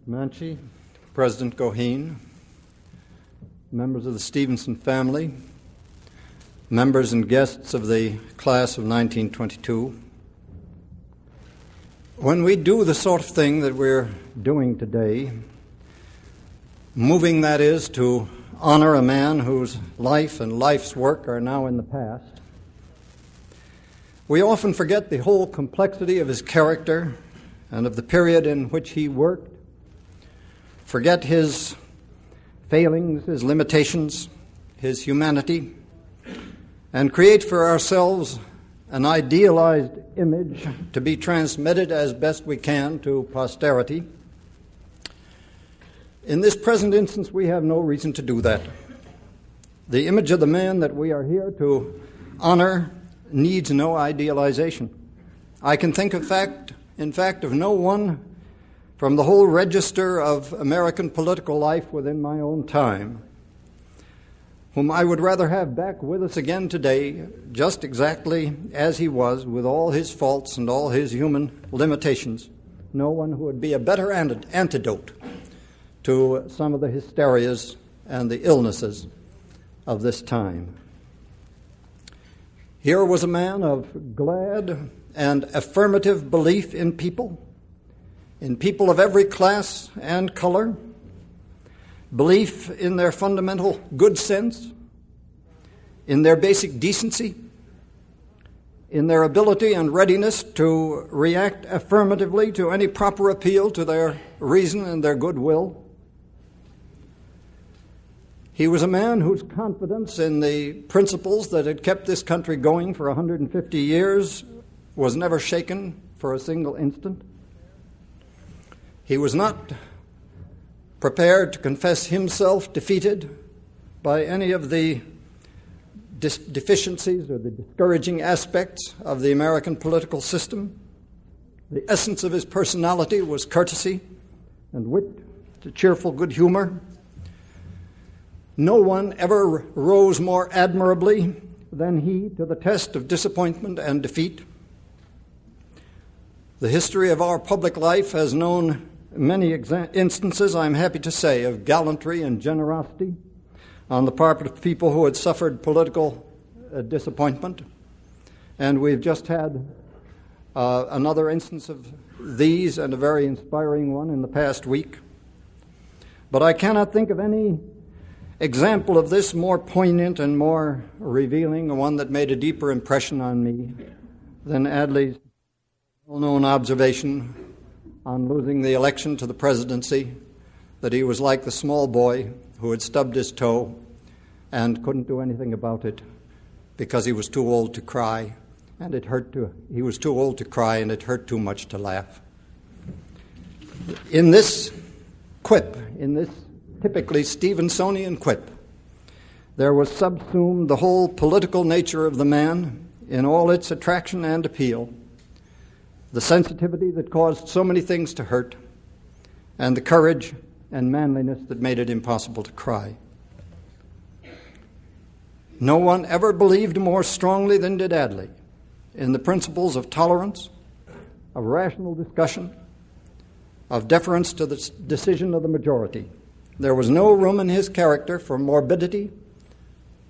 Manchi, President Goheen, members of the Stevenson family, members and guests of the class of 1922. When we do the sort of thing that we're doing today, moving, that is, to honor a man whose life and life's work are now in the past, we often forget the whole complexity of his character and of the period in which he worked, forget his failings, his limitations, his humanity, and create for ourselves an idealized image to be transmitted as best we can to posterity. In this present instance, we have no reason to do that. The image of the man that we are here to honor needs no idealization. I can think in fact, of no one from the whole register of American political life within my own time whom I would rather have back with us again today, just exactly as he was, with all his faults and all his human limitations. No one who would be a better antidote to some of the hysterias and the illnesses of this time. Here was a man of glad and affirmative belief in people of every class and color, belief in their fundamental good sense, in their basic decency, in their ability and readiness to react affirmatively to any proper appeal to their reason and their goodwill. He was a man whose confidence in the principles that had kept this country going for 150 years was never shaken for a single instant. He was not prepared to confess himself defeated by any of the deficiencies or the discouraging aspects of the American political system. The essence of his personality was courtesy and wit, to cheerful good humor. No one ever rose more admirably than he to the test of disappointment and defeat. The history of our public life has known many instances, I'm happy to say, of gallantry and generosity on the part of people who had suffered political disappointment. And we've just had another instance of these, and a very inspiring one in the past week. But I cannot think of any example of this more poignant and more revealing, one that made a deeper impression on me than Adlai's well-known observation on losing the election to the presidency, that he was like the small boy who had stubbed his toe and couldn't do anything about it because he was too old to cry, and it hurt he was too old to cry, and it hurt too much to laugh. In this quip, in this typically Stevensonian quip, there was subsumed the whole political nature of the man in all its attraction and appeal, the sensitivity that caused so many things to hurt, and the courage and manliness that made it impossible to cry. No one ever believed more strongly than did Adlai in the principles of tolerance, of rational discussion, of deference to the decision of the majority. There was no room in his character for morbidity,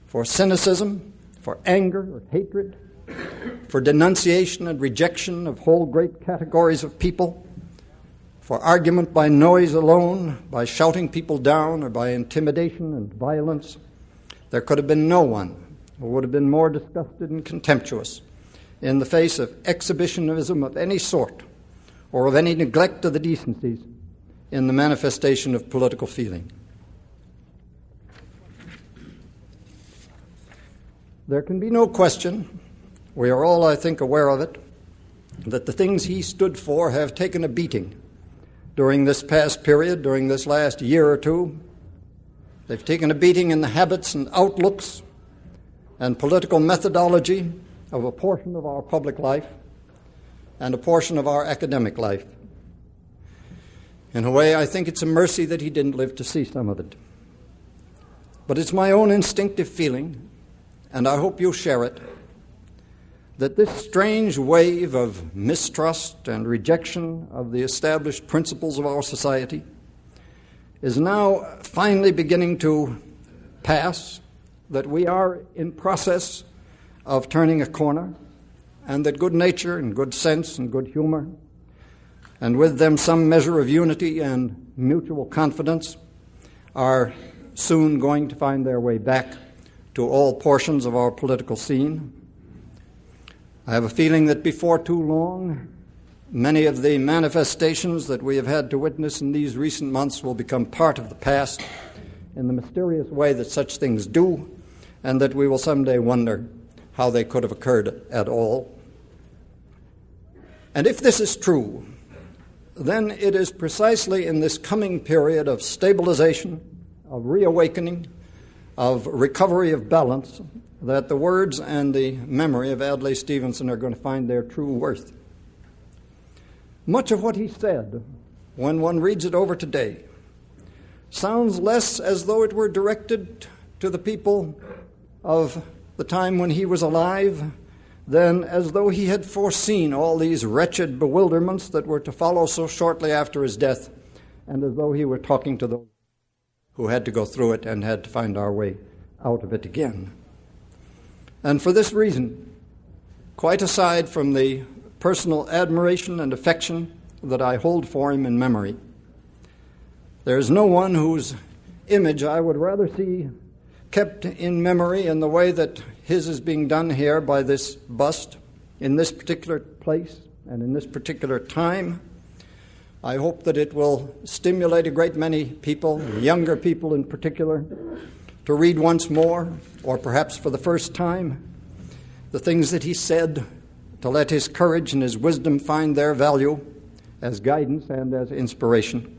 for cynicism, for anger or hatred, for denunciation and rejection of whole great categories of people, for argument by noise alone, by shouting people down, or by intimidation and violence. There could have been no one who would have been more disgusted and contemptuous in the face of exhibitionism of any sort, or of any neglect of the decencies in the manifestation of political feeling. There can be no question, we are all, I think, aware of it, that the things he stood for have taken a beating during this past period, during this last year or two. They've taken a beating in the habits and outlooks and political methodology of a portion of our public life and a portion of our academic life. In a way, I think it's a mercy that he didn't live to see some of it. But it's my own instinctive feeling, and I hope you'll share it, that this strange wave of mistrust and rejection of the established principles of our society is now finally beginning to pass, that we are in process of turning a corner, and that good nature and good sense and good humor, and with them some measure of unity and mutual confidence, are soon going to find their way back to all portions of our political scene. I have a feeling that before too long, many of the manifestations that we have had to witness in these recent months will become part of the past in the mysterious way that such things do, and that we will someday wonder how they could have occurred at all. And if this is true, then it is precisely in this coming period of stabilization, of reawakening, of recovery of balance, that the words and the memory of Adlai Stevenson are going to find their true worth. Much of what he said, when one reads it over today, sounds less as though it were directed to the people of the time when he was alive than as though he had foreseen all these wretched bewilderments that were to follow so shortly after his death, and as though he were talking to those who had to go through it and had to find our way out of it again. And for this reason, quite aside from the personal admiration and affection that I hold for him in memory, there is no one whose image I would rather see kept in memory in the way that his is being done here by this bust, in this particular place and in this particular time. I hope that it will stimulate a great many people, younger people in particular, to read once more, or perhaps for the first time, the things that he said, to let his courage and his wisdom find their value as guidance and as inspiration.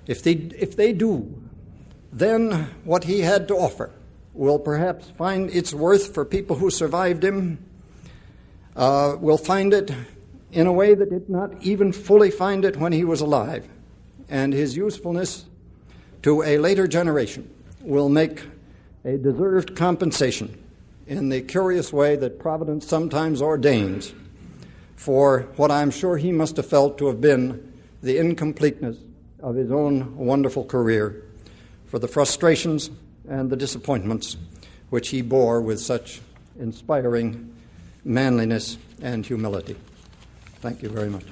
If they do, then what he had to offer will perhaps find its worth for people who survived him, will find it in a way that did not even fully find it when he was alive. And his usefulness to a later generation will make a deserved compensation in the curious way that Providence sometimes ordains for what I'm sure he must have felt to have been the incompleteness of his own wonderful career, for the frustrations and the disappointments which he bore with such inspiring manliness and humility. Thank you very much.